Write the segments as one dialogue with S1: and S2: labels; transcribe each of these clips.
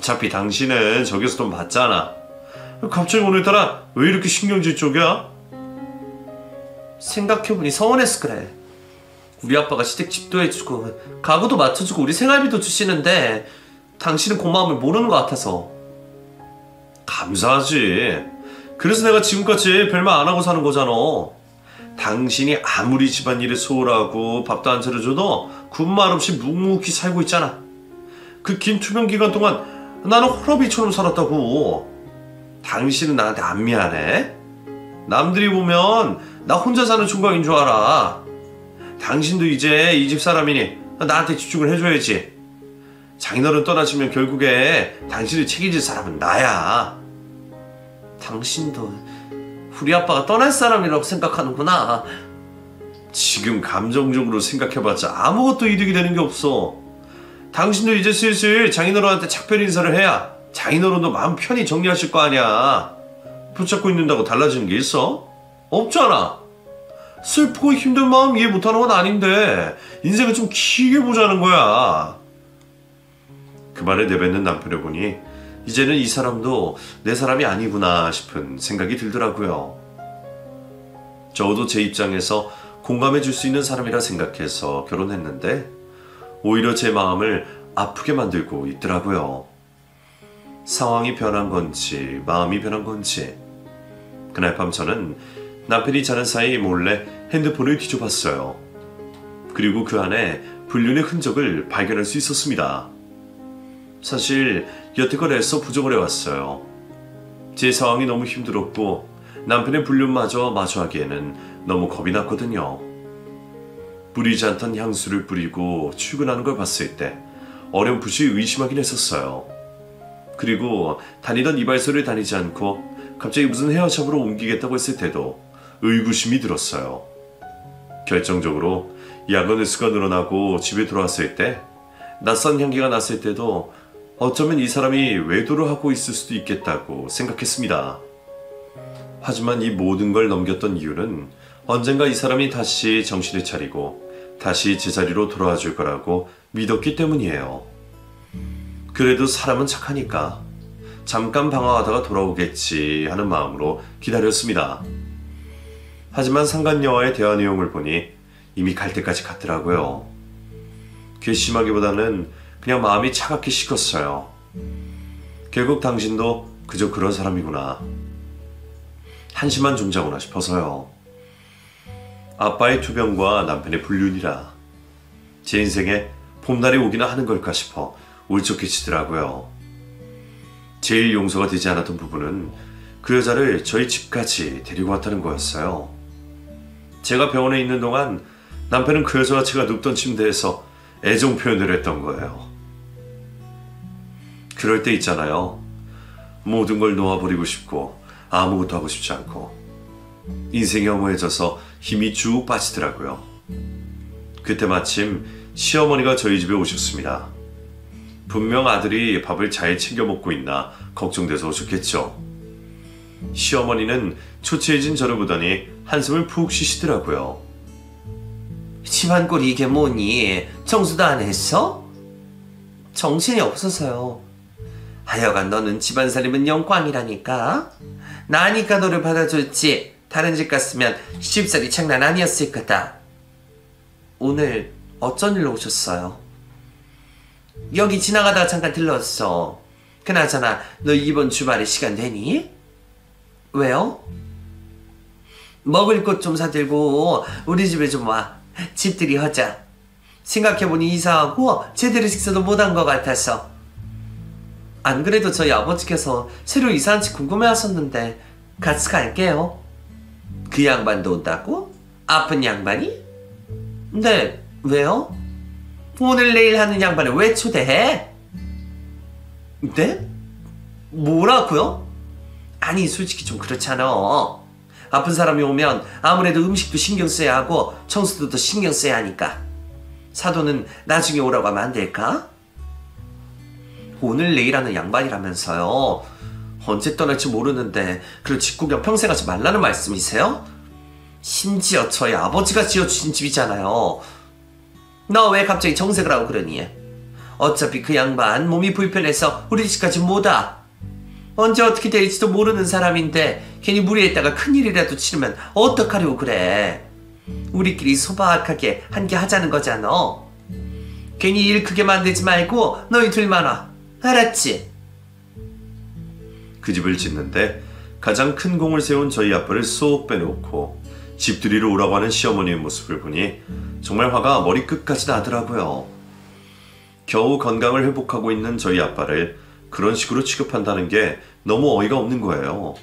S1: 어차피 당신은 저기서 돈 받잖아. 갑자기 오늘따라 왜 이렇게 신경질 쪽이야?
S2: 생각해보니 서운해서 그래. 우리 아빠가 시댁 집도 해주고 가구도 맞춰주고 우리 생활비도 주시는데 당신은 고마움을 모르는 것 같아서.
S1: 감사하지. 그래서 내가 지금까지 별말 안 하고 사는 거잖아. 당신이 아무리 집안일에 소홀하고 밥도 안 차려줘도 군말 없이 묵묵히 살고 있잖아. 그 긴 투병 기간 동안 나는 호러비처럼 살았다고. 당신은 나한테 안 미안해? 남들이 보면 나 혼자 사는 총각인 줄 알아. 당신도 이제 이 집 사람이니 나한테 집중을 해줘야지. 장인어른 떠나시면 결국에 당신을 책임질 사람은 나야.
S2: 당신도 우리 아빠가 떠날 사람이라고 생각하는구나.
S1: 지금 감정적으로 생각해봤자 아무것도 이득이 되는 게 없어. 당신도 이제 슬슬 장인어른한테 작별 인사를 해야 장인어른도 마음 편히 정리하실 거 아니야. 붙잡고 있는다고 달라지는 게 있어? 없잖아. 슬프고 힘든 마음 이해 못하는 건 아닌데 인생을 좀 길게 보자는 거야. 그 말을 내뱉는 남편을 보니 이제는 이 사람도 내 사람이 아니구나 싶은 생각이 들더라고요. 저도 제 입장에서 공감해 줄 수 있는 사람이라 생각해서 결혼했는데 오히려 제 마음을 아프게 만들고 있더라고요. 상황이 변한 건지 마음이 변한 건지. 그날 밤 저는 남편이 자는 사이 몰래 핸드폰을 뒤져봤어요. 그리고 그 안에 불륜의 흔적을 발견할 수 있었습니다. 사실 여태껏 애써 부정을 해왔어요. 제 상황이 너무 힘들었고 남편의 불륜마저 마주하기에는 너무 겁이 났거든요. 뿌리지 않던 향수를 뿌리고 출근하는 걸 봤을 때 어렴풋이 의심하긴 했었어요. 그리고 다니던 이발소를 다니지 않고 갑자기 무슨 헤어샵으로 옮기겠다고 했을 때도 의구심이 들었어요. 결정적으로 야근 횟수가 늘어나고 집에 돌아왔을 때 낯선 향기가 났을 때도 어쩌면 이 사람이 외도를 하고 있을 수도 있겠다고 생각했습니다. 하지만 이 모든 걸 넘겼던 이유는 언젠가 이 사람이 다시 정신을 차리고 다시 제자리로 돌아와 줄 거라고 믿었기 때문이에요. 그래도 사람은 착하니까 잠깐 방황하다가 돌아오겠지 하는 마음으로 기다렸습니다. 하지만 상간녀와의 대화 내용을 보니 이미 갈 때까지 갔더라고요. 괘씸하기보다는 그냥 마음이 차갑게 식었어요. 결국 당신도 그저 그런 사람이구나. 한심한 존재구나 싶어서요. 아빠의 투병과 남편의 불륜이라 제 인생에 봄날이 오기나 하는 걸까 싶어 울적해지더라고요. 제일 용서가 되지 않았던 부분은 그 여자를 저희 집까지 데리고 왔다는 거였어요. 제가 병원에 있는 동안 남편은 그 여자와 제가 눕던 침대에서 애정 표현을 했던 거예요. 그럴 때 있잖아요. 모든 걸 놓아버리고 싶고 아무것도 하고 싶지 않고 인생이 허무해져서 힘이 쭉 빠지더라고요. 그때 마침 시어머니가 저희 집에 오셨습니다. 분명 아들이 밥을 잘 챙겨 먹고 있나 걱정돼서 오셨겠죠. 시어머니는 초췌해진 저를 보더니 한숨을 푹 쉬시더라고요.
S2: 집안 꼴이 이게 뭐니? 청소도 안 했어? 정신이 없어서요. 하여간 너는 집안 살림은 영광이라니까. 나니까 너를 받아줬지. 다른 집 갔으면 쉽사리 장난 아니었을 거다. 오늘 어쩐 일로 오셨어요? 여기 지나가다가 잠깐 들렀어. 그나저나 너 이번 주말에 시간 되니? 왜요? 먹을 것 좀 사들고 우리 집에 좀 와. 집들이 하자. 생각해보니 이사하고 제대로 식사도 못한 것 같아서. 안 그래도 저희 아버지께서 새로 이사한 집 궁금해하셨는데 같이 갈게요. 그 양반도 온다고? 아픈 양반이? 네, 왜요? 오늘 내일 하는 양반을 왜 초대해? 네? 뭐라고요? 아니 솔직히 좀 그렇잖아. 아픈 사람이 오면 아무래도 음식도 신경 써야 하고 청소도 더 신경 써야 하니까. 사도는 나중에 오라고 하면 안 될까? 오늘 내일 하는 양반이라면서요. 언제 떠날지 모르는데 그런 집구경 평생 하지 말라는 말씀이세요? 심지어 저희 아버지가 지어주신 집이잖아요. 너 왜 갑자기 정색을 하고 그러니? 어차피 그 양반 몸이 불편해서 우리 집까지 못 와. 언제 어떻게 될지도 모르는 사람인데 괜히 무리했다가 큰일이라도 치르면 어떡하려고 그래. 우리끼리 소박하게 한 개 하자는 거잖아. 괜히 일 크게 만들지 말고 너희 둘만 와. 알았지?
S1: 그 집을 짓는데 가장 큰 공을 세운 저희 아빠를 쏙 빼놓고 집들이로 오라고 하는 시어머니의 모습을 보니 정말 화가 머리끝까지 나더라고요. 겨우 건강을 회복하고 있는 저희 아빠를 그런 식으로 취급한다는 게 너무 어이가 없는 거예요.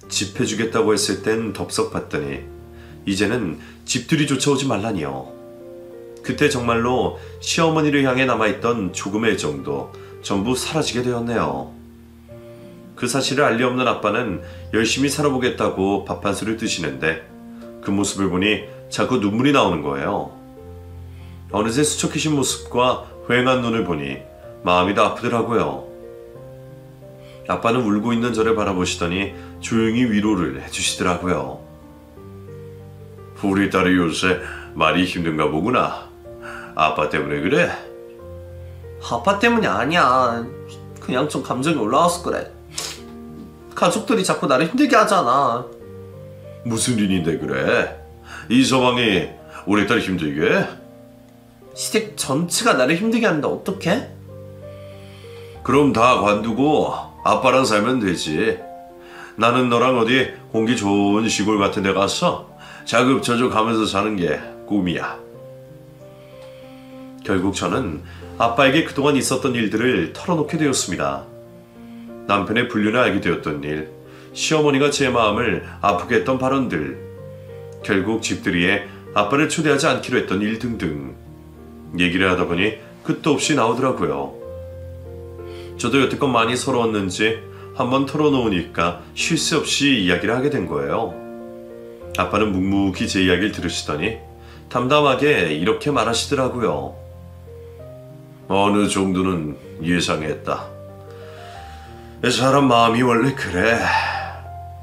S1: 집 해주겠다고 했을 땐 덥석 받더니 이제는 집들이조차 오지 말라니요. 그때 정말로 시어머니를 향해 남아있던 조금의 애정도 전부 사라지게 되었네요. 그 사실을 알리 없는 아빠는 열심히 살아보겠다고 밥 한 술을 드시는데 그 모습을 보니 자꾸 눈물이 나오는 거예요. 어느새 수척해진 모습과 호행한 눈을 보니 마음이 다 아프더라고요. 아빠는 울고 있는 저를 바라보시더니 조용히 위로를 해주시더라고요. 우리 딸이 요새 많이 힘든가 보구나. 아빠 때문에 그래?
S2: 아빠 때문이 아니야. 그냥 좀 감정이 올라와서 그래. 가족들이 자꾸 나를 힘들게 하잖아.
S1: 무슨 일인데 그래? 이 서방이 우리 딸 힘들게 해?
S2: 시댁 전체가 나를 힘들게 하는데 어떡해?
S1: 그럼 다 관두고 아빠랑 살면 되지. 나는 너랑 어디 공기 좋은 시골 같은 데 가서 자급자족 하면서 사는 게 꿈이야. 결국 저는 아빠에게 그동안 있었던 일들을 털어놓게 되었습니다. 남편의 불륜을 알게 되었던 일, 시어머니가 제 마음을 아프게 했던 발언들, 결국 집들이에 아빠를 초대하지 않기로 했던 일 등등. 얘기를 하다 보니 끝도 없이 나오더라고요. 저도 여태껏 많이 서러웠는지 한번 털어놓으니까 쉴 새 없이 이야기를 하게 된 거예요. 아빠는 묵묵히 제 이야기를 들으시더니 담담하게 이렇게 말하시더라고요. 어느 정도는 예상했다. 사람 마음이 원래 그래.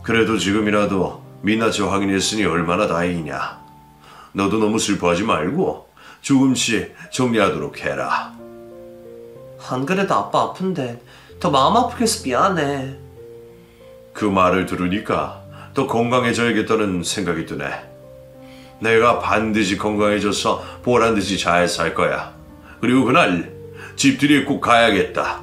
S1: 그래도 지금이라도 민낯이 확인했으니 얼마나 다행이냐. 너도 너무 슬퍼하지 말고 조금씩 정리하도록 해라.
S2: 안 그래도 아빠 아픈데 더 마음 아프게 해서 미안해.
S1: 그 말을 들으니까 더 건강해져야겠다는 생각이 드네. 내가 반드시 건강해져서 보란듯이 잘 살 거야. 그리고 그날 집들이에 꼭 가야겠다.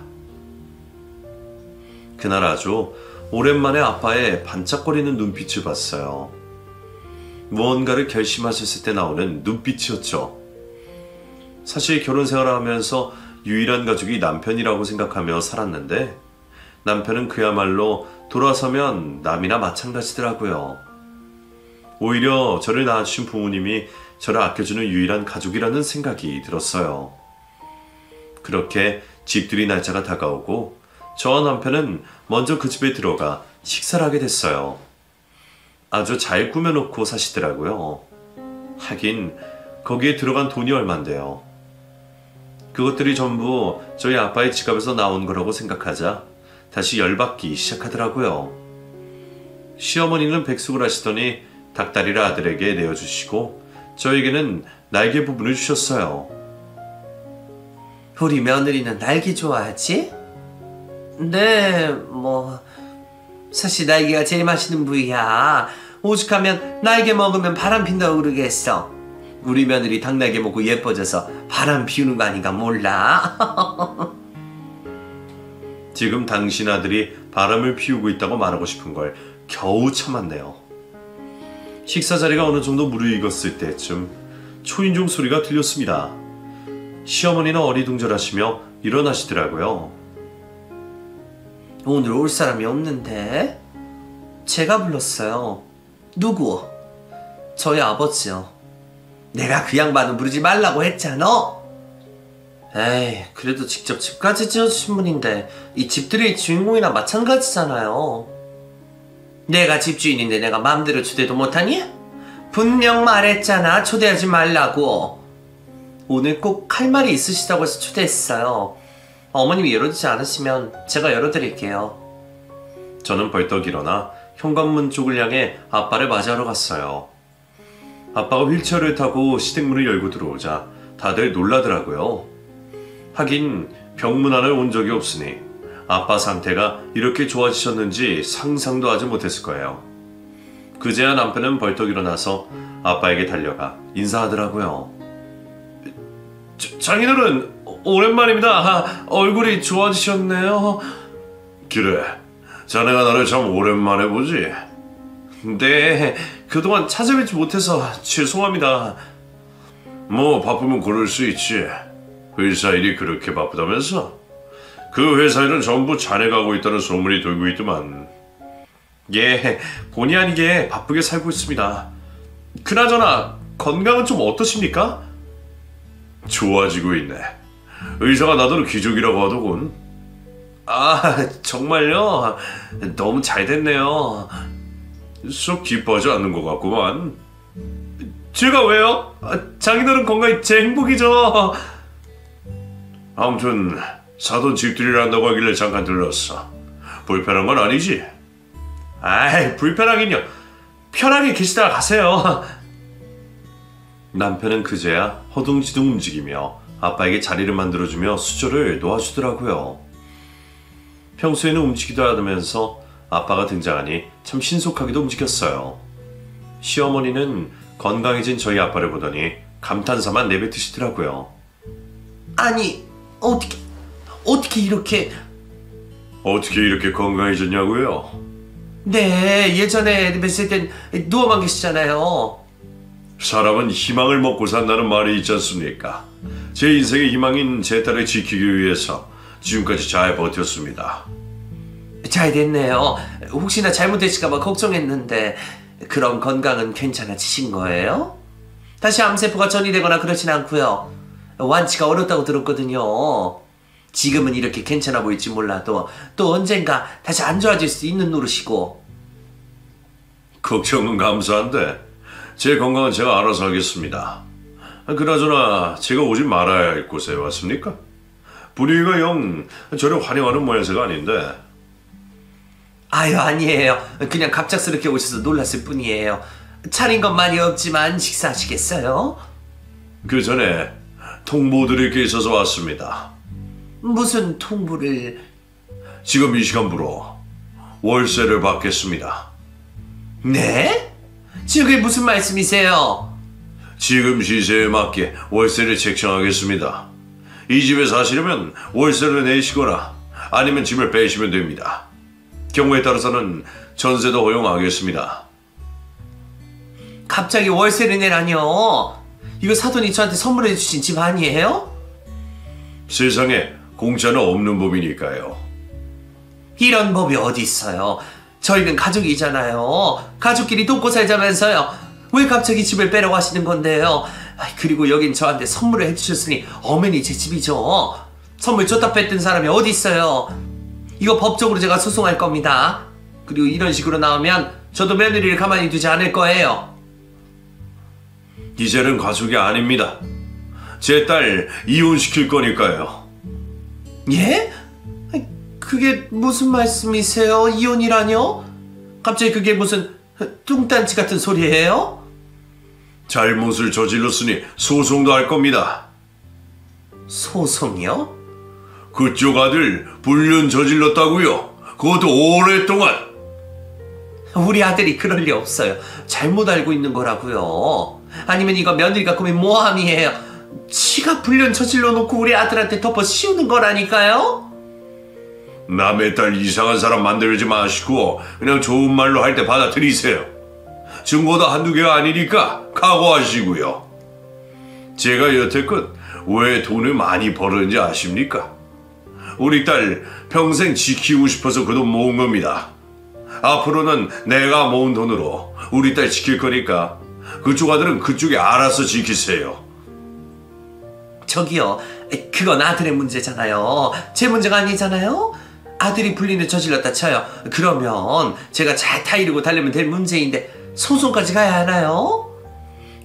S1: 그날 아주 오랜만에 아빠의 반짝거리는 눈빛을 봤어요. 무언가를 결심하셨을 때 나오는 눈빛이었죠. 사실 결혼 생활을 하면서 유일한 가족이 남편이라고 생각하며 살았는데 남편은 그야말로 돌아서면 남이나 마찬가지더라고요. 오히려 저를 낳아주신 부모님이 저를 아껴주는 유일한 가족이라는 생각이 들었어요. 그렇게 집들이 날짜가 다가오고 저와 남편은 먼저 그 집에 들어가 식사를 하게 됐어요. 아주 잘 꾸며놓고 사시더라고요. 하긴 거기에 들어간 돈이 얼만데요. 그것들이 전부 저희 아빠의 지갑에서 나온 거라고 생각하자 다시 열받기 시작하더라고요. 시어머니는 백숙을 하시더니 닭다리를 아들에게 내어주시고 저에게는 날개 부분을 주셨어요.
S2: 우리 며느리는 날개 좋아하지? 네, 사실 날개가 제일 맛있는 부위야. 오죽하면 날개 먹으면 바람 핀다고 그러겠어. 우리 며느리 닭날개 먹고 예뻐져서 바람 피우는 거 아닌가 몰라.
S1: 지금 당신 아들이 바람을 피우고 있다고 말하고 싶은 걸 겨우 참았네요. 식사 자리가 어느 정도 무르익었을 때쯤 초인종 소리가 들렸습니다. 시어머니는 어리둥절하시며 일어나시더라고요.
S2: 오늘 올 사람이 없는데? 제가 불렀어요. 누구? 저희 아버지요. 내가 그 양반은 부르지 말라고 했잖아. 에이, 그래도 직접 집까지 지어주신 분인데 이 집들이의 주인공이나 마찬가지잖아요. 내가 집주인인데 내가 마음대로 초대도 못하니? 분명 말했잖아, 초대하지 말라고. 오늘 꼭 할 말이 있으시다고 해서 초대했어요. 어머님이 열어주지 않으시면 제가 열어드릴게요.
S1: 저는 벌떡 일어나 현관문 쪽을 향해 아빠를 맞이하러 갔어요. 아빠가 휠체어를 타고 시댁문을 열고 들어오자 다들 놀라더라고요. 하긴 병문안을 온 적이 없으니 아빠 상태가 이렇게 좋아지셨는지 상상도 하지 못했을 거예요. 그제야 남편은 벌떡 일어나서 아빠에게 달려가 인사하더라고요. 장인어른, 오랜만입니다. 얼굴이 좋아지셨네요. 그래, 자네가 나를 참 오랜만에 보지. 네, 그동안 찾아뵙지 못해서 죄송합니다. 뭐 바쁘면 그럴 수 있지. 회사 일이 그렇게 바쁘다면서? 그 회사 일은 전부 자네가 하고 있다는 소문이 돌고 있더만. 예, 본의 아니게 바쁘게 살고 있습니다. 그나저나 건강은 좀 어떠십니까? 좋아지고 있네. 의사가 나더러 기적이라고 하더군. 아, 정말요? 너무 잘 됐네요. 썩 기뻐하지 않는 것 같구만. 제가 왜요? 장인어른 건강이 제 행복이죠. 아무튼 사돈 집들이를 한다고 하길래 잠깐 들렀어. 불편한 건 아니지? 아이, 불편하긴요. 편하게 계시다가 가세요. 남편은 그제야 허둥지둥 움직이며 아빠에게 자리를 만들어주며 수저를 놓아주더라고요. 평소에는 움직이도 않으면서 아빠가 등장하니 참 신속하게도 움직였어요. 시어머니는 건강해진 저희 아빠를 보더니 감탄사만 내뱉으시더라고요.
S2: 아니, 어떻게 이렇게...
S1: 어떻게 이렇게 건강해졌냐고요?
S2: 네, 예전에 뵀을 땐 누워만 계시잖아요.
S1: 사람은 희망을 먹고 산다는 말이 있지 않습니까? 제 인생의 희망인 제 딸을 지키기 위해서 지금까지 잘 버텼습니다.
S2: 잘 됐네요. 혹시나 잘못되실까봐 걱정했는데 그럼 건강은 괜찮아지신 거예요? 다시 암세포가 전이되거나 그러진 않고요. 완치가 어렵다고 들었거든요. 지금은 이렇게 괜찮아 보일지 몰라도 또 언젠가 다시 안 좋아질 수 있는 노릇이고.
S1: 걱정은 감사한데 제 건강은 제가 알아서 하겠습니다. 그나저나 제가 오지 말아야 할 곳에 왔습니까? 분위기가 영 저를 환영하는 모양새가 아닌데.
S2: 아유, 아니에요. 그냥 갑작스럽게 오셔서 놀랐을 뿐이에요. 차린 건 많이 없지만 식사하시겠어요?
S1: 그 전에 통보드릴 게 있어서 왔습니다.
S2: 무슨 통보를...
S1: 지금 이 시간부로 월세를 받겠습니다.
S2: 네? 지금 그게 무슨 말씀이세요?
S1: 지금 시세에 맞게 월세를 책정하겠습니다. 이 집에 사시려면 월세를 내시거나 아니면 집을 빼시면 됩니다. 경우에 따라서는 전세도 허용하겠습니다.
S2: 갑자기 월세를 내라뇨? 이거 사돈이 저한테 선물해 주신 집 아니에요?
S1: 세상에 공짜는 없는 법이니까요.
S2: 이런 법이 어디 있어요? 저희는 가족이잖아요. 가족끼리 돕고 살자면서요. 왜 갑자기 집을 빼라고 하시는 건데요? 그리고 여긴 저한테 선물을 해주셨으니 엄연히 제 집이죠. 선물 줬다 뺐던 사람이 어디 있어요? 이거 법적으로 제가 소송할 겁니다. 그리고 이런 식으로 나오면 저도 며느리를 가만히 두지 않을 거예요.
S1: 이제는 가족이 아닙니다. 제 딸 이혼시킬 거니까요.
S2: 예? 그게 무슨 말씀이세요? 이혼이라뇨? 갑자기 그게 무슨 뚱딴지 같은 소리예요?
S1: 잘못을 저질렀으니 소송도 할 겁니다.
S2: 소송이요?
S1: 그쪽 아들 불륜 저질렀다고요. 그것도 오랫동안.
S2: 우리 아들이 그럴 리 없어요. 잘못 알고 있는 거라고요. 아니면 이거 며느리가 꾸민 모함이에요. 지가 불륜 저질러 놓고 우리 아들한테 덮어 씌우는 거라니까요?
S1: 남의 딸 이상한 사람 만들지 마시고 그냥 좋은 말로 할 때 받아들이세요. 증거도 한두 개가 아니니까 각오하시고요. 제가 여태껏 왜 돈을 많이 벌었는지 아십니까? 우리 딸 평생 지키고 싶어서 그 돈 모은 겁니다. 앞으로는 내가 모은 돈으로 우리 딸 지킬 거니까 그쪽 아들은 그쪽에 알아서 지키세요.
S2: 저기요, 그건 아들의 문제잖아요. 제 문제가 아니잖아요. 아들이 불륜을 저질렀다 쳐요. 그러면 제가 잘 타이르고 달래면 될 문제인데 소송까지 가야 하나요?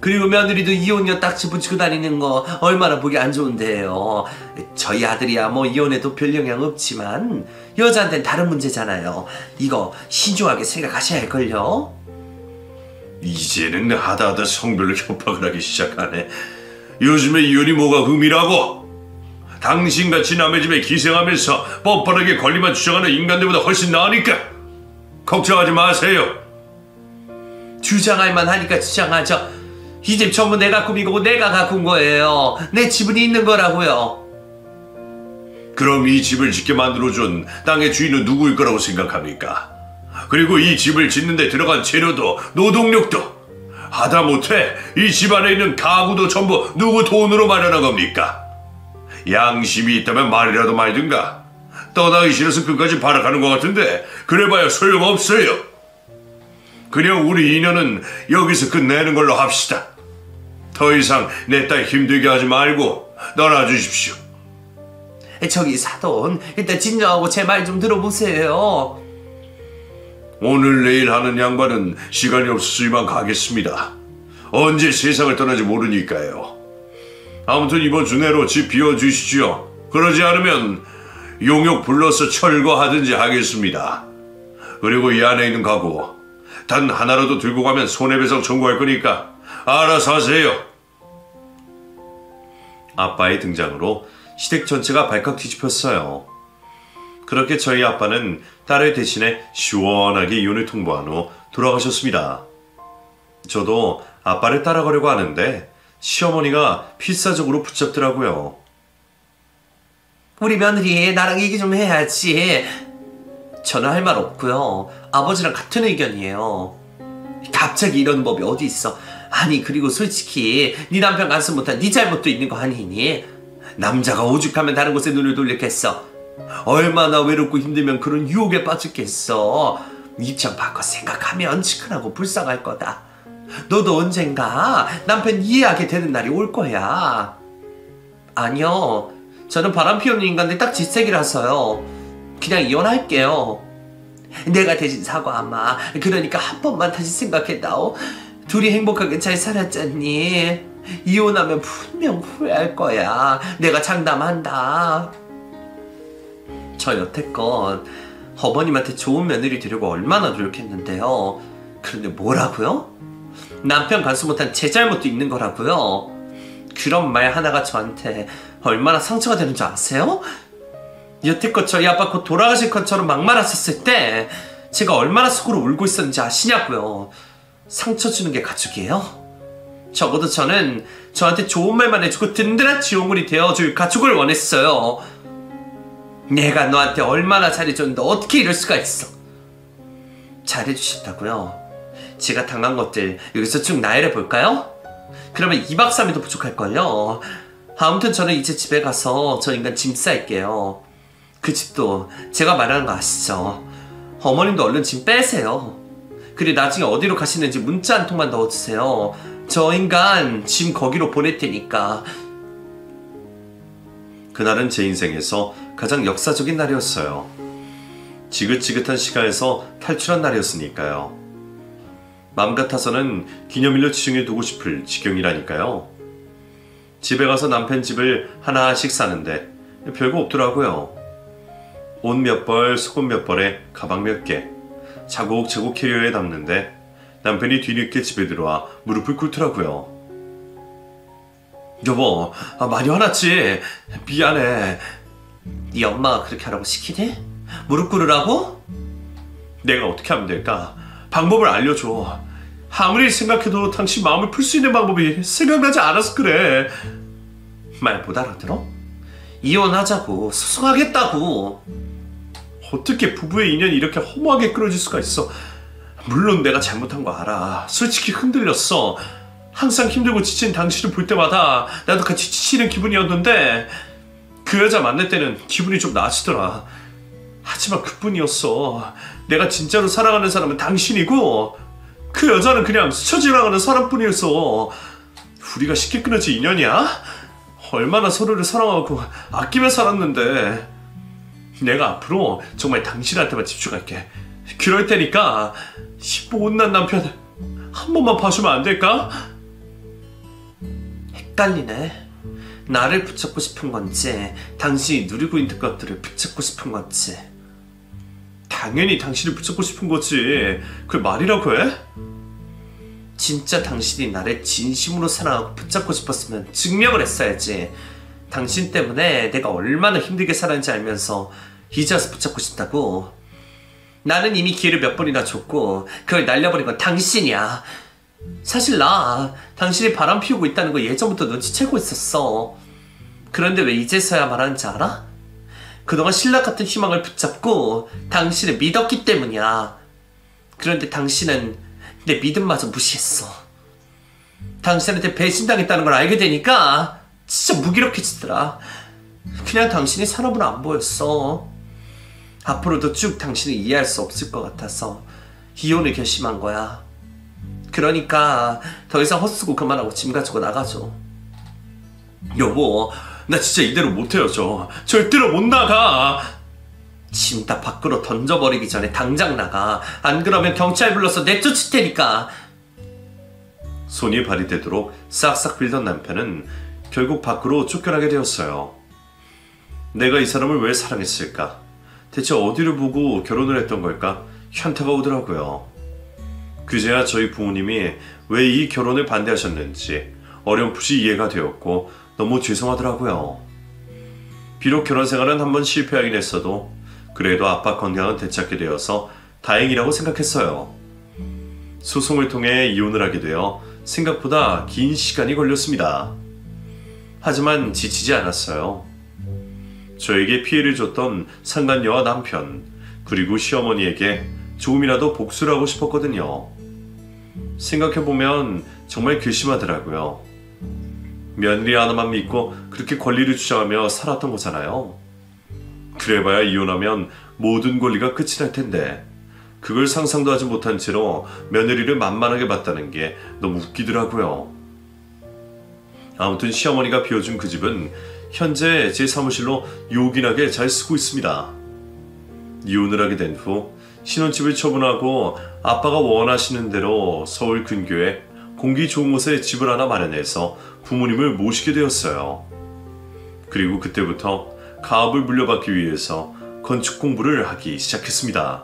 S2: 그리고 며느리도 이혼녀 딱지 붙이고 다니는 거 얼마나 보기 안 좋은데요. 저희 아들이야 뭐 이혼해도 별 영향 없지만 여자한테는 다른 문제잖아요. 이거 신중하게 생각하셔야 할걸요.
S1: 이제는 하다 성별로 협박을 하기 시작하네. 요즘에 이혼이 뭐가 흠이라고? 당신같이 남의 집에 기생하면서 뻔뻔하게 권리만 주장하는 인간들보다 훨씬 나으니까 걱정하지 마세요.
S2: 주장할 만하니까 주장하죠. 이 집 전부 내가 꾸미고 내가 가꾼 거예요. 내 지분이 있는 거라고요.
S1: 그럼 이 집을 짓게 만들어준 땅의 주인은 누구일 거라고 생각합니까? 그리고 이 집을 짓는데 들어간 재료도 노동력도 하다못해 이 집 안에 있는 가구도 전부 누구 돈으로 마련한 겁니까? 양심이 있다면 말이라도 말든가. 떠나기 싫어서 끝까지 발악하는 것 같은데 그래봐야 소용없어요. 그냥 우리 인연은 여기서 끝내는 걸로 합시다. 더 이상 내 딸 힘들게 하지 말고 떠나주십시오.
S2: 저기 사돈, 일단 진정하고 제 말 좀 들어보세요.
S1: 오늘 내일 하는 양반은 시간이 없어서 이만 가겠습니다. 언제 세상을 떠나지 모르니까요. 아무튼 이번 주 내로 집 비워주시죠. 그러지 않으면 용역 불러서 철거하든지 하겠습니다. 그리고 이 안에 있는 가구 단 하나라도 들고 가면 손해배상 청구할 거니까 알아서 하세요. 아빠의 등장으로 시댁 전체가 발칵 뒤집혔어요. 그렇게 저희 아빠는 딸을 대신해 시원하게 이혼을 통보한 후 돌아가셨습니다. 저도 아빠를 따라가려고 하는데 시어머니가 필사적으로 붙잡더라고요.
S2: 우리 며느리 나랑 얘기 좀 해야지. 저는 할 말 없고요. 아버지랑 같은 의견이에요. 갑자기 이런 법이 어디 있어. 아니 그리고 솔직히 네 남편 간섭 못한 네 잘못도 있는 거 아니니? 남자가 오죽하면 다른 곳에 눈을 돌렸겠어. 얼마나 외롭고 힘들면 그런 유혹에 빠졌겠어. 입장 바꿔 생각하면 치근하고 불쌍할 거다. 너도 언젠가 남편 이해하게 되는 날이 올 거야. 아니요, 저는 바람 피우는 인간들 딱 질색이라서요. 그냥 이혼할게요. 내가 대신 사과하마. 그러니까 한 번만 다시 생각해다오. 둘이 행복하게 잘 살았잖니. 이혼하면 분명 후회할 거야. 내가 장담한다. 저 여태껏 어머님한테 좋은 며느리 되려고 얼마나 노력했는데요. 그런데 뭐라고요? 남편 간수 못한 제 잘못도 있는 거라고요? 그런 말 하나가 저한테 얼마나 상처가 되는 줄 아세요? 여태껏 저희 아빠 곧 돌아가실 것처럼 막말하셨을 때 제가 얼마나 속으로 울고 있었는지 아시냐고요. 상처 주는 게 가족이에요? 적어도 저는 저한테 좋은 말만 해주고 든든한 지원물이 되어줄 가족을 원했어요. 내가 너한테 얼마나 잘해줬는데 어떻게 이럴 수가 있어. 잘해주셨다고요? 제가 당한 것들 여기서 쭉 나열해 볼까요? 그러면 2박 3일도 부족할걸요. 아무튼 저는 이제 집에 가서 저 인간 짐 쌀게요. 그 집도 제가 말하는 거 아시죠? 어머님도 얼른 짐 빼세요. 그리고 나중에 어디로 가시는지 문자 한 통만 넣어주세요. 저 인간 짐 거기로 보낼 테니까. 그날은 제 인생에서 가장 역사적인 날이었어요. 지긋지긋한 시간에서 탈출한 날이었으니까요. 마음 같아서는 기념일로 지정해 두고 싶을 지경이라니까요. 집에 가서 남편 집을 하나씩 사는데 별거 없더라고요. 옷 몇 벌, 속옷 몇 벌에 가방 몇 개, 차곡차곡 캐리어에 담는데 남편이 뒤늦게 집에 들어와 무릎을 꿇더라고요. 여보, 많이 화났지? 미안해. 네 엄마가 그렇게 하라고 시키니? 무릎 꿇으라고? 내가 어떻게 하면 될까? 방법을 알려줘. 아무리 생각해도 당신 마음을 풀 수 있는 방법이 생각나지 않아서 그래. 말 못 알아들어? 이혼하자고, 소송하겠다고. 어떻게 부부의 인연이 이렇게 허무하게 끊어질 수가 있어. 물론 내가 잘못한 거 알아. 솔직히 흔들렸어. 항상 힘들고 지친 당신을 볼 때마다 나도 같이 지치는 기분이었는데 그 여자 만날 때는 기분이 좀 나아지더라. 하지만 그뿐이었어. 내가 진짜로 사랑하는 사람은 당신이고 그 여자는 그냥 스쳐 지나가는 사람뿐이었어. 우리가 쉽게 끊어질 인연이야? 얼마나 서로를 사랑하고 아끼며 살았는데. 내가 앞으로 정말 당신한테만 집중할게. 그럴 테니까 이 못난 남편 한 번만 봐주면 안 될까? 헷갈리네. 나를 붙잡고 싶은 건지 당신이 누리고 있는 것들을 붙잡고 싶은 건지. 당연히 당신을 붙잡고 싶은 거지. 그게 말이라고 해? 진짜 당신이 나를 진심으로 사랑하고 붙잡고 싶었으면 증명을 했어야지. 당신 때문에 내가 얼마나 힘들게 살았는지 알면서 이제 와서 붙잡고 싶다고. 나는 이미 기회를 몇 번이나 줬고 그걸 날려버린 건 당신이야. 사실 나 당신이 바람 피우고 있다는 거 예전부터 눈치채고 있었어. 그런데 왜 이제서야 말하는지 알아? 그동안 신라 같은 희망을 붙잡고 당신을 믿었기 때문이야. 그런데 당신은 내 믿음마저 무시했어. 당신한테 배신당했다는 걸 알게 되니까 진짜 무기력해지더라. 그냥 당신이 사람으로 안 보였어. 앞으로도 쭉 당신을 이해할 수 없을 것 같아서 이혼을 결심한 거야. 그러니까 더 이상 헛수고 그만하고 짐 가지고 나가줘.
S1: 여보, 나 진짜 이대로 못 헤어져. 절대로 못 나가.
S2: 짐 다 밖으로 던져버리기 전에 당장 나가. 안 그러면 경찰 불러서 내쫓을 테니까.
S1: 손이 발이 되도록 싹싹 빌던 남편은 결국 밖으로 쫓겨나게 되었어요. 내가 이 사람을 왜 사랑했을까? 대체 어디를 보고 결혼을 했던 걸까? 현타가 오더라고요. 그제야 저희 부모님이 왜 이 결혼을 반대하셨는지 어렴풋이 이해가 되었고 너무 죄송하더라고요. 비록 결혼 생활은 한번 실패하긴 했어도 그래도 아빠 건강은 되찾게 되어서 다행이라고 생각했어요. 소송을 통해 이혼을 하게 되어 생각보다 긴 시간이 걸렸습니다. 하지만 지치지 않았어요. 저에게 피해를 줬던 상간녀와 남편, 그리고 시어머니에게 조금이라도 복수를 하고 싶었거든요. 생각해보면 정말 괘씸하더라고요. 며느리 하나만 믿고 그렇게 권리를 주장하며 살았던 거잖아요. 그래봐야 이혼하면 모든 권리가 끝이 날 텐데 그걸 상상도 하지 못한 채로 며느리를 만만하게 봤다는 게 너무 웃기더라고요. 아무튼 시어머니가 비워준 그 집은 현재 제 사무실로 요긴하게 잘 쓰고 있습니다. 이혼을 하게 된 후 신혼집을 처분하고 아빠가 원하시는 대로 서울 근교에 공기 좋은 곳에 집을 하나 마련해서 부모님을 모시게 되었어요. 그리고 그때부터 가업을 물려받기 위해서 건축 공부를 하기 시작했습니다.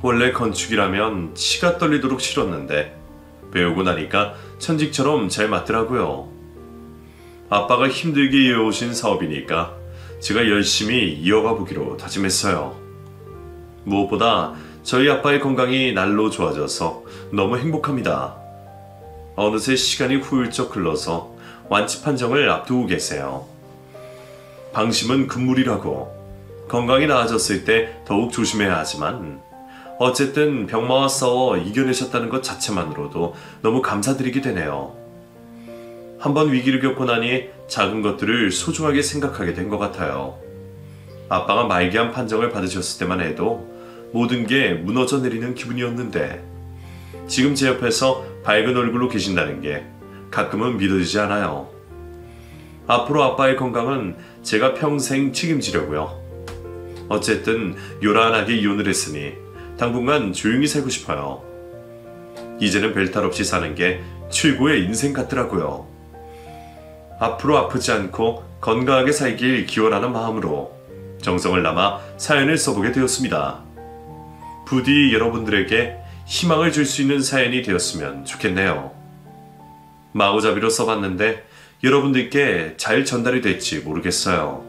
S1: 원래 건축이라면 치가 떨리도록 싫었는데 배우고 나니까 천직처럼 잘 맞더라고요. 아빠가 힘들게 이어오신 사업이니까 제가 열심히 이어가 보기로 다짐했어요. 무엇보다 저희 아빠의 건강이 날로 좋아져서 너무 행복합니다. 어느새 시간이 후일쩍 흘러서 완치 판정을 앞두고 계세요. 방심은 금물이라고 건강이 나아졌을 때 더욱 조심해야 하지만 어쨌든 병마와 싸워 이겨내셨다는 것 자체만으로도 너무 감사드리게 되네요. 한번 위기를 겪고 나니 작은 것들을 소중하게 생각하게 된 것 같아요. 아빠가 말기암 판정을 받으셨을 때만 해도 모든 게 무너져 내리는 기분이었는데 지금 제 옆에서 밝은 얼굴로 계신다는 게 가끔은 믿어지지 않아요. 앞으로 아빠의 건강은 제가 평생 책임지려고요. 어쨌든 요란하게 이혼을 했으니 당분간 조용히 살고 싶어요. 이제는 별탈 없이 사는 게 최고의 인생 같더라고요. 앞으로 아프지 않고 건강하게 살길 기원하는 마음으로 정성을 담아 사연을 써보게 되었습니다. 부디 여러분들에게 희망을 줄 수 있는 사연이 되었으면 좋겠네요. 마구잡이로 써봤는데 여러분들께 잘 전달이 될지 모르겠어요.